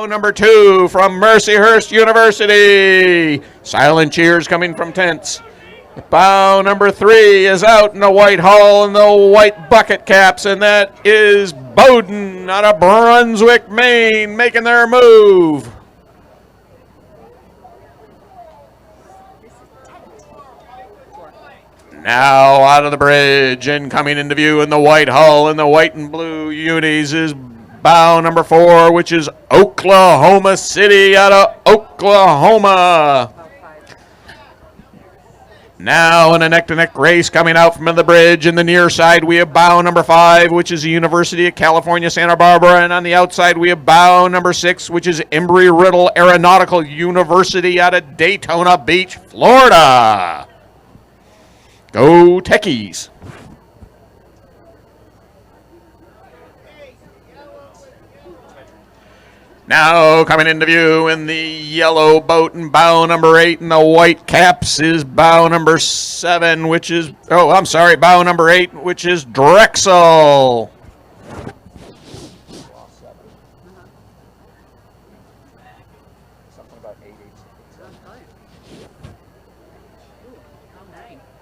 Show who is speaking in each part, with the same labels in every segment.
Speaker 1: bow number 2 from Mercyhurst University. Silent cheers coming from tents. Bow number 3 is out in the white hull and the white bucket caps, and that is Bowdoin out of Brunswick, Maine, making their move. Now out of the bridge and coming into view in the white hull and the white and blue unis is bow number 4, which is Oklahoma City out of Oklahoma. Now in a neck-to-neck race coming out from the bridge. In the near side, we have bow number 5, which is the University of California, Santa Barbara. And on the outside, we have bow number 6, which is Embry-Riddle Aeronautical University out of Daytona Beach, Florida. Go Techies. Now coming into view in the yellow boat and bow number 8 and the white caps is bow number 7, which is, bow number 8, which is Drexel.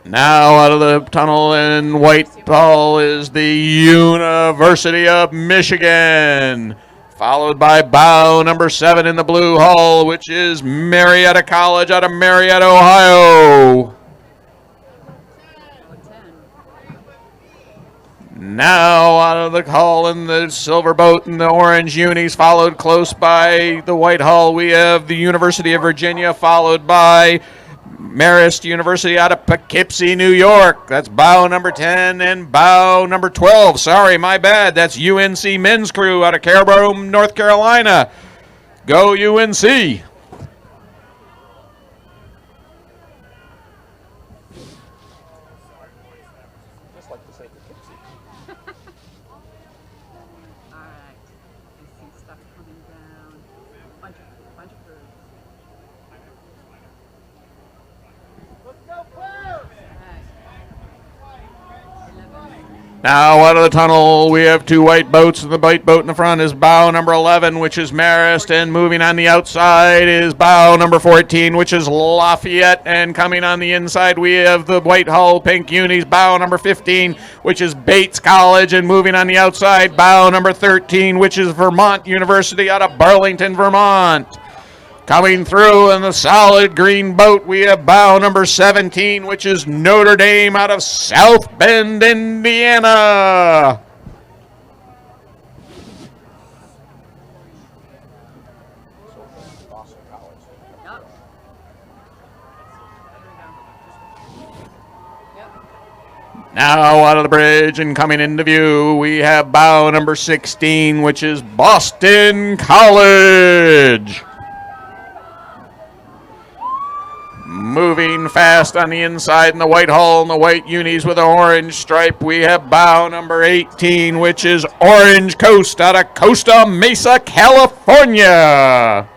Speaker 1: Now out of the tunnel in Whitehall is the University of Michigan, followed by bow number 7 in the blue hull, which is Marietta College out of Marietta, Ohio. Now out of the hull in the silver boat and the orange unis, followed close by the white hull, we have the University of Virginia, followed by Marist University out of Poughkeepsie, New York. That's bow number 10 and bow number 12. Sorry, my bad. That's UNC men's crew out of Caribou, North Carolina. Go UNC. Now out of the tunnel, we have 2 white boats, and the white boat in the front is bow number 11, which is Marist, and moving on the outside is bow number 14, which is Lafayette, and coming on the inside, we have the white hull, pink unis, bow number 15, which is Bates College, and moving on the outside, bow number 13, which is Vermont University out of Burlington, Vermont. Coming through in the solid green boat, we have bow number 17, which is Notre Dame out of South Bend, Indiana. Now out of the bridge and coming into view, we have bow number 16, which is Boston College. Moving fast on the inside in the white hull and the white unis with an orange stripe, we have bow number 18, which is Orange Coast out of Costa Mesa, California.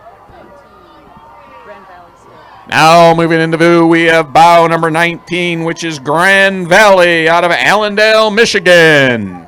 Speaker 1: Now moving into view, we have bow number 19, which is Grand Valley out of Allendale, Michigan.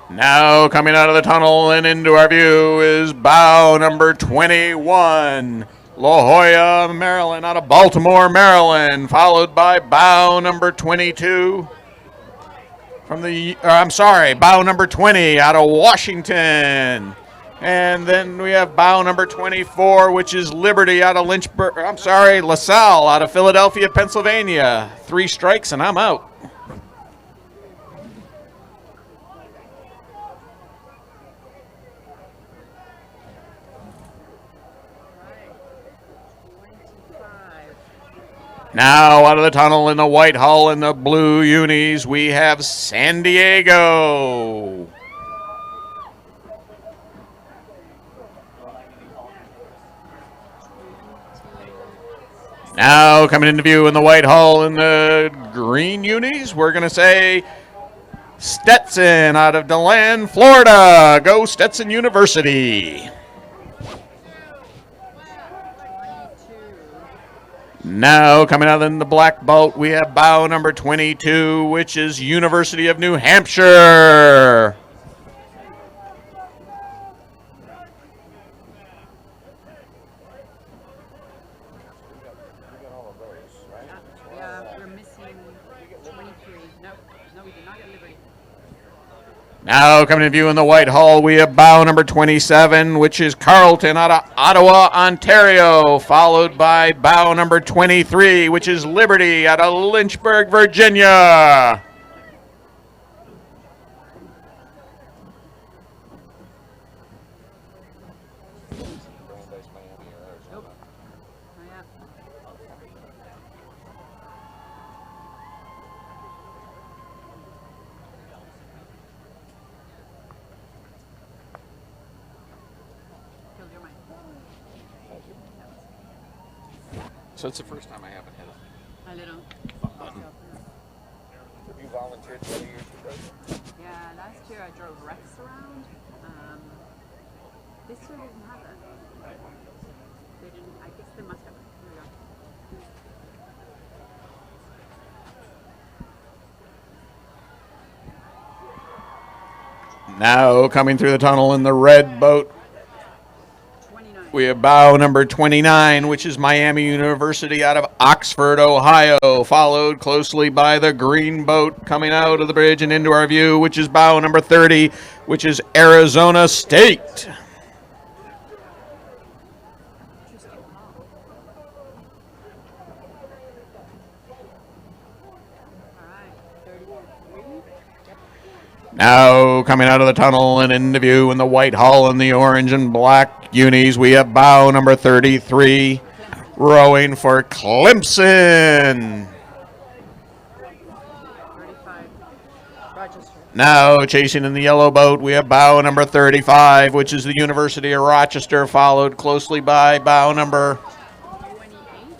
Speaker 1: Now coming out of the tunnel and into our view is bow number 21, La Jolla, Maryland, out of Baltimore, Maryland, followed by bow number 22 bow number 20 out of Washington. And then we have bow number 24, which is Liberty out of LaSalle out of Philadelphia, Pennsylvania. 3 strikes and I'm out. Now out of the tunnel in the white hull and the blue unis, we have San Diego. Now coming into view in the white hull in the green unis, we're going to say Stetson out of DeLand, Florida. Go Stetson University. Now coming out in the black boat, we have bow number 22, which is University of New Hampshire.
Speaker 2: Yeah, we're missing 23. No, we did not get Liberty.
Speaker 1: Now coming in view in the white hull, we have bow number 27, which is Carleton out of Ottawa, Ontario, followed by bow number 23, which is Liberty out of Lynchburg, Virginia.
Speaker 2: Nope. Oh, yeah. Killed your mind.
Speaker 1: So it's the first time I haven't hit it.
Speaker 2: A little.
Speaker 3: Have you volunteered for the years ago?
Speaker 2: Yeah, last year I drove Rex around. This year didn't have that. They didn't. I guess they must have. Here we go.
Speaker 1: Now coming through the tunnel in the red boat,
Speaker 2: 29.
Speaker 1: we have bow number 29, which is Miami University out of Oxford, Ohio, followed closely by the green boat coming out of the bridge and into our view, which is bow number 30, which is Arizona State.
Speaker 2: All right. 33.
Speaker 1: Now coming out of the tunnel and into view in the white hull and the orange and black unis, we have bow number 33, rowing for Clemson.
Speaker 2: 35. Rochester.
Speaker 1: Now chasing in the yellow boat, we have bow number 35, which is the University of Rochester, followed closely by bow number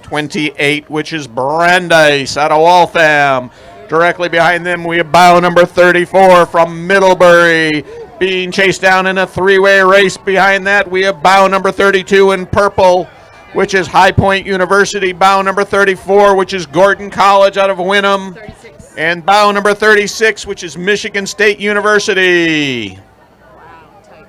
Speaker 1: 28, which is Brandeis out of Waltham. Directly behind them, we have bow number 34 from Middlebury, being chased down in a three-way race. Behind that, we have bow number 32 in purple, which is High Point University. Bow number 34, which is Gordon College out of Wynnum.
Speaker 2: 36.
Speaker 1: And bow number 36, which is Michigan State University.
Speaker 2: Wow, tight.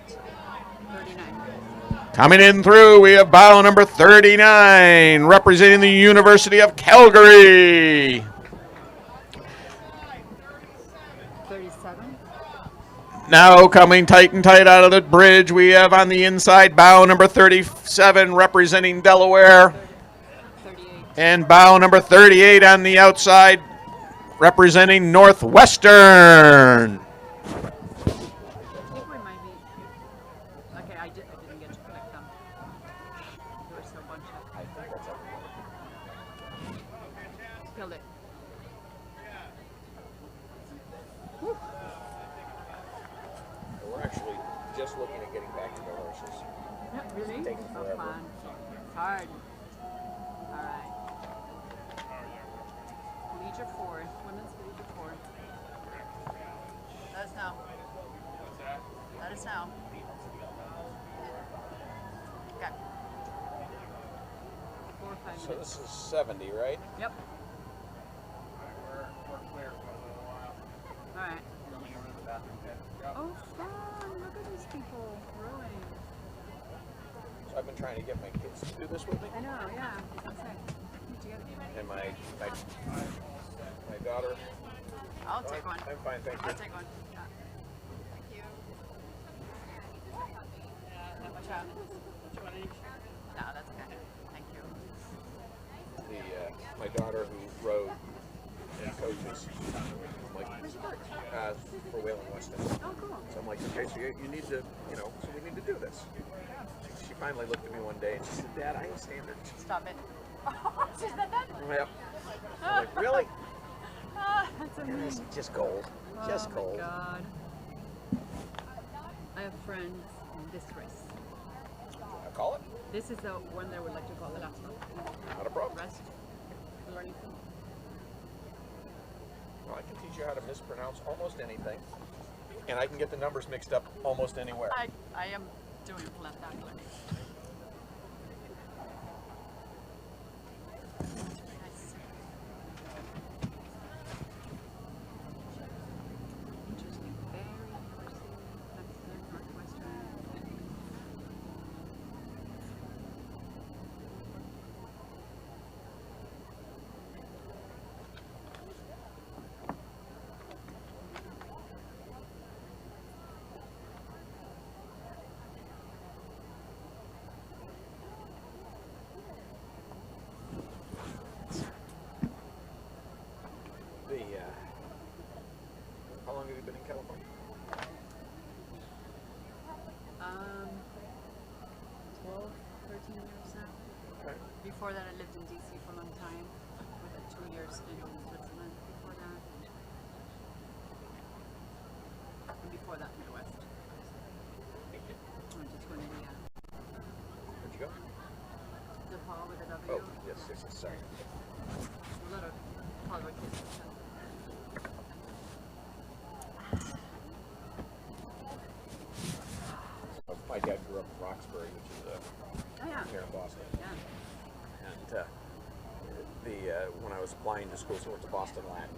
Speaker 2: 39.
Speaker 1: Coming in through, we have bow number 39, representing the University of Calgary.
Speaker 2: 37.
Speaker 1: Now coming tight and tight out of the bridge, we have on the inside bow number 37, representing Delaware.
Speaker 2: 38.
Speaker 1: And bow number 38 on the outside, representing Northwestern.
Speaker 2: I think we might be. Okay, I didn't get to connect them. They were so bunched up.
Speaker 3: I think that's everyone.
Speaker 2: Killed it.
Speaker 3: We're actually just looking at getting back to the horses.
Speaker 2: Really?
Speaker 3: Taking
Speaker 2: So
Speaker 3: forever.
Speaker 2: fun. It's hard. All right. Collegiate 4. Women's Collegiate 4. Let us know. Let us know. Okay. 4 or 5
Speaker 3: So
Speaker 2: minutes.
Speaker 3: this is 70, right?
Speaker 2: Yep.
Speaker 4: We're clear for a little while.
Speaker 2: All right.
Speaker 4: Going over to the bathroom pit. Yep.
Speaker 2: Oh, fun. Look at these people rowing.
Speaker 3: So I've been trying to get my kids to do this with me.
Speaker 2: I know, yeah. That's it. Put together.
Speaker 3: And my daughter.
Speaker 2: I'll take one.
Speaker 3: I'm fine, thank you.
Speaker 2: I'll take one. Yeah. Thank you. Watch out. No, that's okay. Thank you.
Speaker 3: My daughter who rode coaches, I'm like, for Whalen Weston.
Speaker 2: Oh, cool.
Speaker 3: So I'm like, okay, so you need to, so we need to do this. She finally looked at me one day and she said, Dad, I ain't standard.
Speaker 2: Stop it. Oh, she said that?
Speaker 3: Yep. I'm like, really?
Speaker 2: That's
Speaker 3: And
Speaker 2: amazing.
Speaker 3: it's just gold. Just
Speaker 2: Oh,
Speaker 3: gold.
Speaker 2: my God. I have friends in this race.
Speaker 3: I call it.
Speaker 2: This is the one that I would like to call the last one.
Speaker 3: Not a problem.
Speaker 2: Rest.
Speaker 3: can teach you how to mispronounce almost anything, and I can get the numbers mixed up almost anywhere.
Speaker 2: I am doing spectacularly. Nice. Interesting. Very interesting. That's the Northwestern.
Speaker 3: How long have you been in California?
Speaker 2: 12, 13 years now.
Speaker 3: Okay.
Speaker 2: Before that, I lived in DC for a long time, with a 2-year stint in Switzerland before that. And before that, Midwest. I went to Trinity,
Speaker 3: Where'd you go?
Speaker 2: DePaul with a W.
Speaker 3: Oh, yes, sorry.
Speaker 2: A lot of Hollywood kids.
Speaker 3: My dad grew up in Roxbury, which is
Speaker 2: Oh yeah.
Speaker 3: here in Boston.
Speaker 2: Yeah.
Speaker 3: And when I was applying to schools, I went to Boston Latin.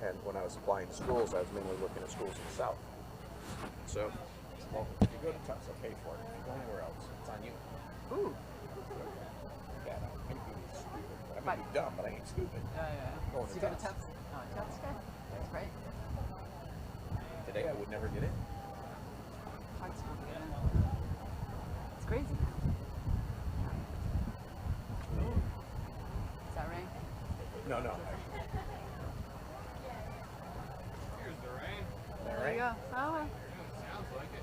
Speaker 3: And when I was applying to schools, I was mainly looking at schools in the South. So, well, if you go to Tufts, I'll pay for it. If you go anywhere else, it's on you.
Speaker 2: Ooh.
Speaker 3: Yeah, I may be stupid. I may be dumb, but I ain't stupid.
Speaker 2: Yeah.
Speaker 3: Going
Speaker 2: So
Speaker 3: to
Speaker 2: you go to
Speaker 3: Tufts.
Speaker 2: Tufts? Oh, Tufts, good. That's great.
Speaker 3: Today I would never get in.
Speaker 2: Hard school to get in. It's crazy. Is that right?
Speaker 3: No.
Speaker 4: Here's the rain.
Speaker 3: All
Speaker 2: There you
Speaker 3: right.
Speaker 2: go. Oh,
Speaker 4: Sounds like it.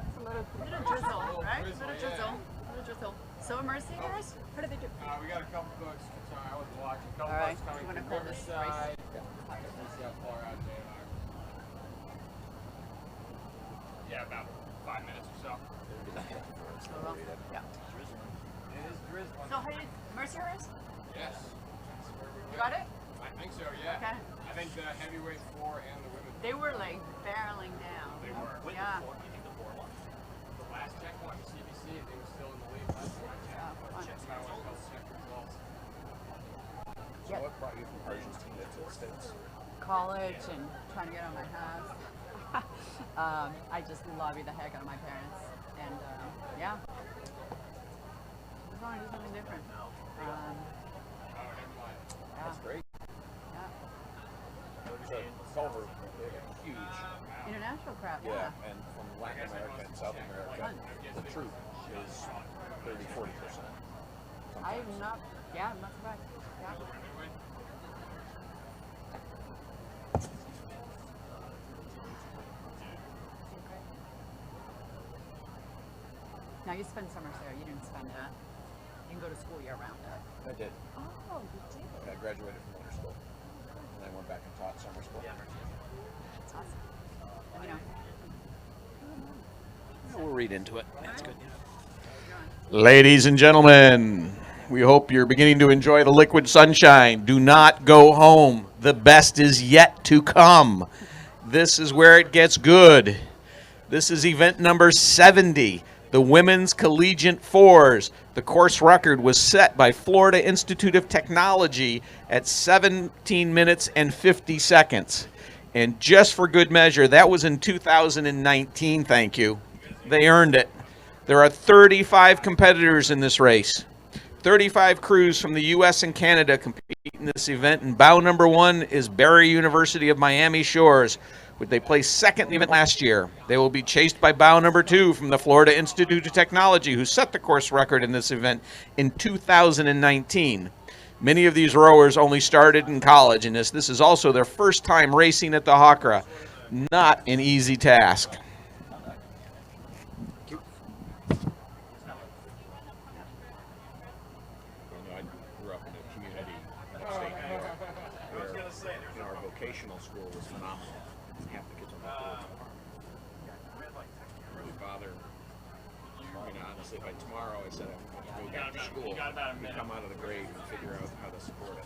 Speaker 2: it's a little drizzle, right?
Speaker 4: drizzle,
Speaker 2: Little drizzle. Little drizzle. So Mercy, guys? What do they do?
Speaker 4: We got a couple books. Sorry, I wasn't watching. A couple
Speaker 2: All right.
Speaker 4: books coming
Speaker 2: You wanna
Speaker 4: from
Speaker 2: call this
Speaker 4: Riverside.
Speaker 2: race?
Speaker 4: Let's see how far out they are. Yeah, about 5 minutes or so.
Speaker 2: Yeah.
Speaker 4: It is drizzling.
Speaker 2: So, hey, Mercy race?
Speaker 4: Yes.
Speaker 2: You got it?
Speaker 4: I think so, yeah.
Speaker 2: Okay.
Speaker 4: I think the heavyweight 4 and the women.
Speaker 2: They were like barreling down.
Speaker 4: They were.
Speaker 2: Yeah.
Speaker 4: The last checkpoint, the CBC, they were still in the lead last time I checked. I went to check results.
Speaker 3: So what brought you from Argentina to the States?
Speaker 2: College and trying to get out of my house. I just lobbied the heck out of my parents. And yeah. I just want to do something different. Yeah.
Speaker 3: That's great.
Speaker 2: Yeah.
Speaker 3: So Culver, they're huge.
Speaker 2: International crowd,
Speaker 3: Yeah,
Speaker 2: yeah.
Speaker 3: and from Latin America and South America, the troop is 30-40%.
Speaker 2: I'm not surprised. Yeah. Now you spend summers there. You didn't spend that. You can go to school year round.
Speaker 3: I did.
Speaker 2: Oh, you did.
Speaker 3: I graduated from winter school, and I went back and taught summer school.
Speaker 2: That's awesome. Let me know.
Speaker 3: We'll read into it. That's good.
Speaker 1: Ladies and gentlemen, we hope you're beginning to enjoy the liquid sunshine. Do not go home. The best is yet to come. This is where it gets good. This is event number 70, the Women's Collegiate Fours. The course record was set by Florida Institute of Technology at 17 minutes and 50 seconds. And just for good measure, that was in 2019, thank you. They earned it. There are 35 competitors in this race. 35 crews from the U.S. and Canada compete in this event, and bow number 1 is Barry University of Miami Shores, which they placed second in the event last year. They will be chased by bow number 2 from the Florida Institute of Technology, who set the course record in this event in 2019. Many of these rowers only started in college, and this is also their first time racing at the HOCR. Not an easy task.
Speaker 3: I grew up in a community in upstate New York where our vocational school was phenomenal. Half the kids on the board really bother. Honestly, by tomorrow I said I'm going to go back to school. We come out of the grade and figure out how to support it.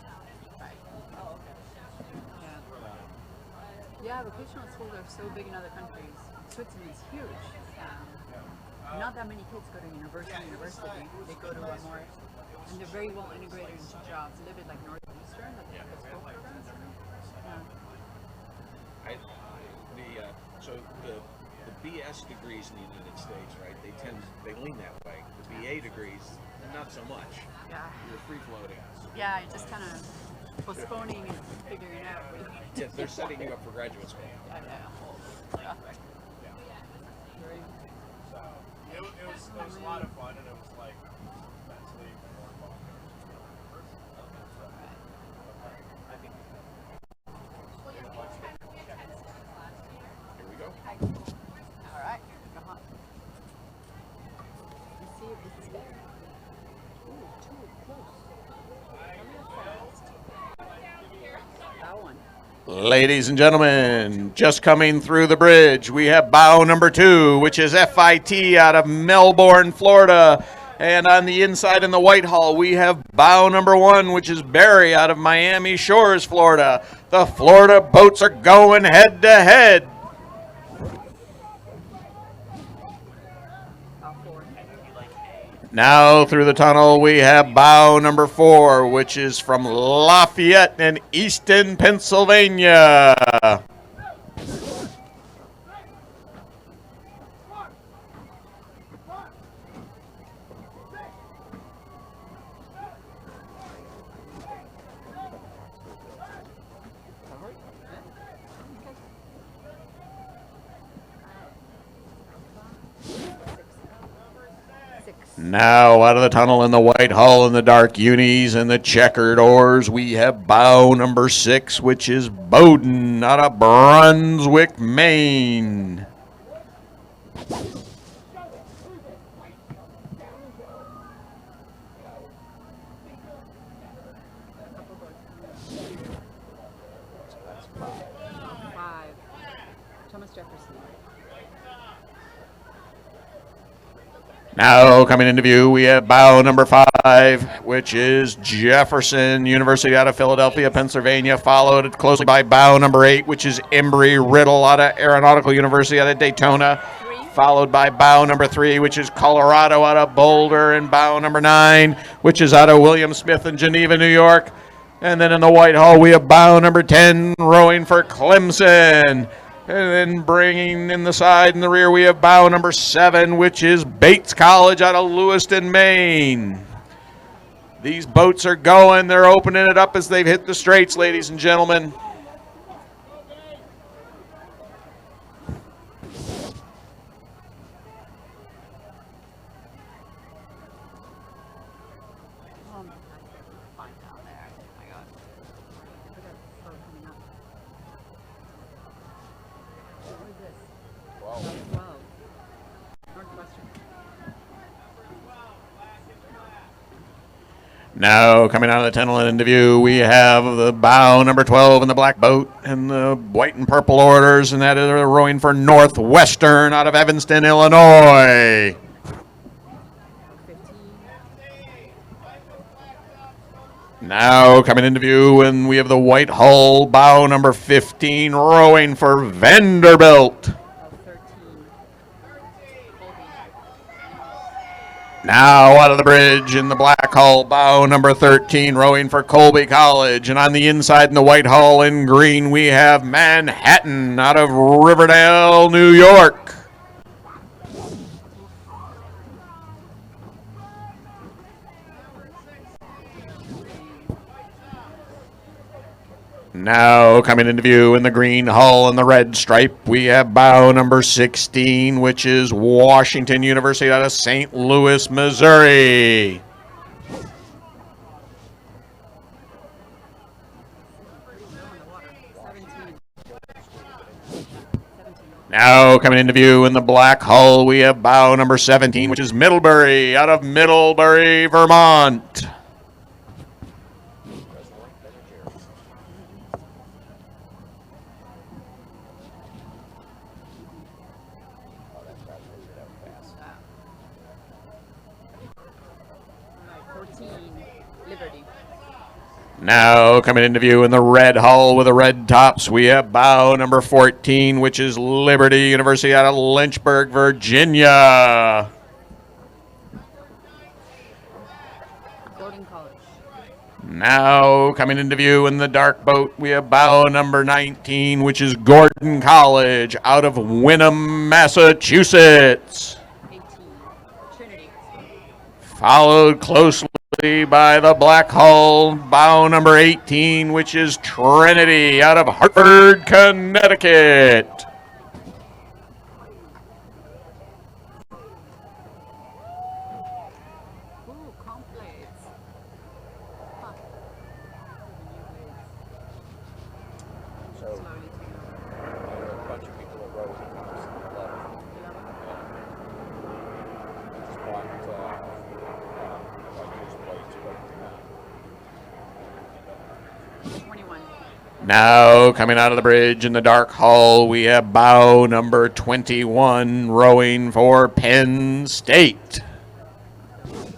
Speaker 2: Yeah, vocational schools are so big in other countries. Switzerland is huge. Not that many kids go to university. They go to a more, and they're very well integrated into jobs. A little bit like Northeastern, like the school programs. Yeah.
Speaker 3: So the BS degrees in the United States, right? They lean that way. The BA degrees, not so much.
Speaker 2: Yeah.
Speaker 3: You're free floating.
Speaker 2: Yeah, you're just kind of postponing and figuring out.
Speaker 3: Yeah, they're setting you up for graduate school.
Speaker 2: Yeah. Very.
Speaker 4: It was a lot of fun, and it was like mentally more fun.
Speaker 3: Here we go.
Speaker 2: All right. Come on. Let's see if this is better. Ooh, too close. That one.
Speaker 1: Ladies and gentlemen, just coming through the bridge, we have bow number 2, which is FIT out of Melbourne, Florida. And on the inside in the Whitehall, we have bow number 1, which is Barry out of Miami Shores, Florida. The Florida boats are going head to head. Now through the tunnel, we have bow number 4, which is from Lafayette and Easton, Pennsylvania. Now out of the tunnel in the Whitehall in the dark unis and the checkered oars, we have bow number 6, which is Bowden out of Brunswick, Maine.
Speaker 2: Thomas Jefferson.
Speaker 1: Now coming into view, we have bow number 5, which is Jefferson University out of Philadelphia, Pennsylvania, followed closely by bow number 8, which is Embry-Riddle out of Aeronautical University out of Daytona, followed by bow number 3, which is Colorado out of Boulder, and bow number 9, which is out of William Smith in Geneva, New York. And then in the Whitehall, we have bow number 10, rowing for Clemson. And then bringing in the side and the rear, we have bow number 7, which is Bates College out of Lewiston, Maine. These boats are going. They're opening it up as they've hit the straits, ladies and gentlemen. Now coming out of the tunnel and into view, we have the bow number 12 in the black boat and the white and purple orders, and that is rowing for Northwestern out of Evanston, Illinois. Now coming into view, and we have the white hull bow number 15 rowing for Vanderbilt. Now out of the bridge in the black hull, bow number 13, rowing for Colby College. And on the inside in the white hull in green, we have Manhattan out of Riverdale, New York. Now coming into view in the green hull and the red stripe, we have bow number 16, which is Washington University out of St. Louis, Missouri. Now coming into view in the black hull, we have bow number 17, which is Middlebury out of Middlebury, Vermont. Now coming into view in the red hull with the red tops, we have bow number 14, which is Liberty University out of Lynchburg, Virginia.
Speaker 2: Gordon College.
Speaker 1: Now coming into view in the dark boat, we have bow number 19, which is Gordon College out of Wyndham, Massachusetts.
Speaker 2: 18. Trinity.
Speaker 1: Followed closely by the black hull, bow number 18, which is Trinity out of Hartford, Connecticut.
Speaker 2: Ooh, complex. Huh.
Speaker 3: So
Speaker 2: Slowly taking over.
Speaker 3: there were a bunch of people that rode when I was 11. Just bought used plates, but
Speaker 2: 21.
Speaker 1: Now coming out of the bridge in the dark hull, we have bow number 21 rowing for Penn State.
Speaker 2: 23.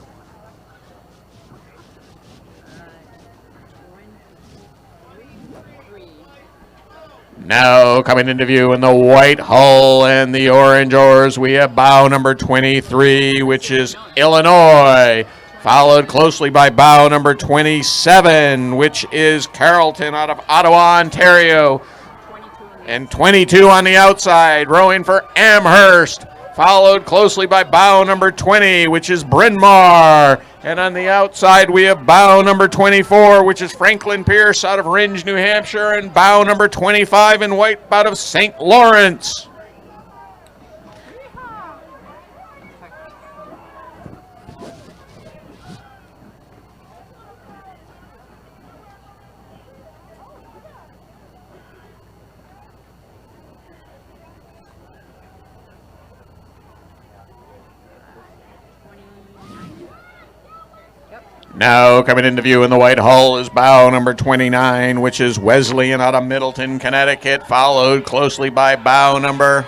Speaker 1: Now coming into view in the white hull and the orange oars, we have bow number 23, which is Illinois, followed closely by bow number 27, which is Carrollton out of Ottawa, Ontario,
Speaker 2: 22.
Speaker 1: and 22 on the outside, rowing for Amherst, followed closely by bow number 20, which is Bryn Mawr. And on the outside, we have bow number 24, which is Franklin Pierce out of Rindge, New Hampshire, and bow number 25 in white out of St. Lawrence. Now coming into view in the white hull is bow number 29, which is Wesleyan out of Middleton, Connecticut, followed closely by bow number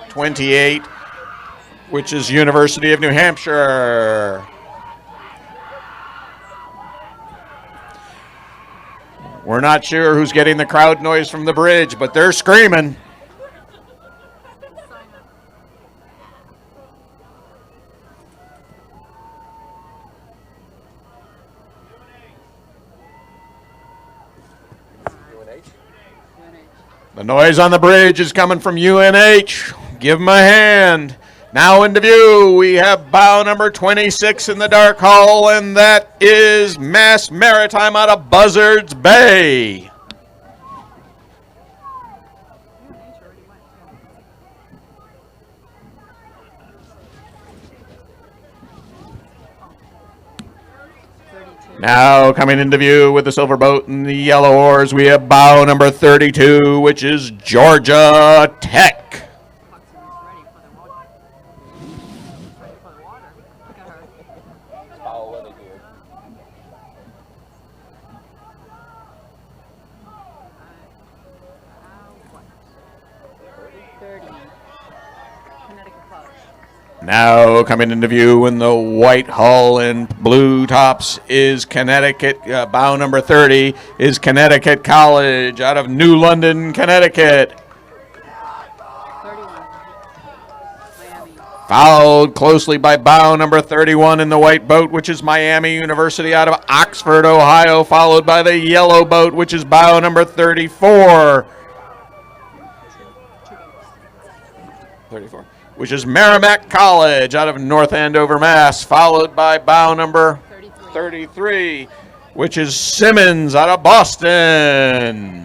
Speaker 1: 28, which is University of New Hampshire. We're not sure who's getting the crowd noise from the bridge, but they're screaming. The noise on the bridge is coming from UNH. Give them a hand. Now into view, we have bow number 26 in the dark hull, and that is Mass Maritime out of Buzzards Bay. Now coming into view with the silver boat and the yellow oars, we have bow number 32, which is Georgia Tech.
Speaker 3: foul weather gear.
Speaker 1: Now coming into view in the white hull and blue tops is Connecticut. Bow number 30 is Connecticut College out of New London, Connecticut.
Speaker 2: 31. Miami.
Speaker 1: Followed closely by bow number 31 in the white boat, which is Miami University out of Oxford, Ohio, followed by the yellow boat, which is bow number 34. 34. Which is Merrimack College out of North Andover, Mass, followed by bow number 33, which is Simmons out of Boston.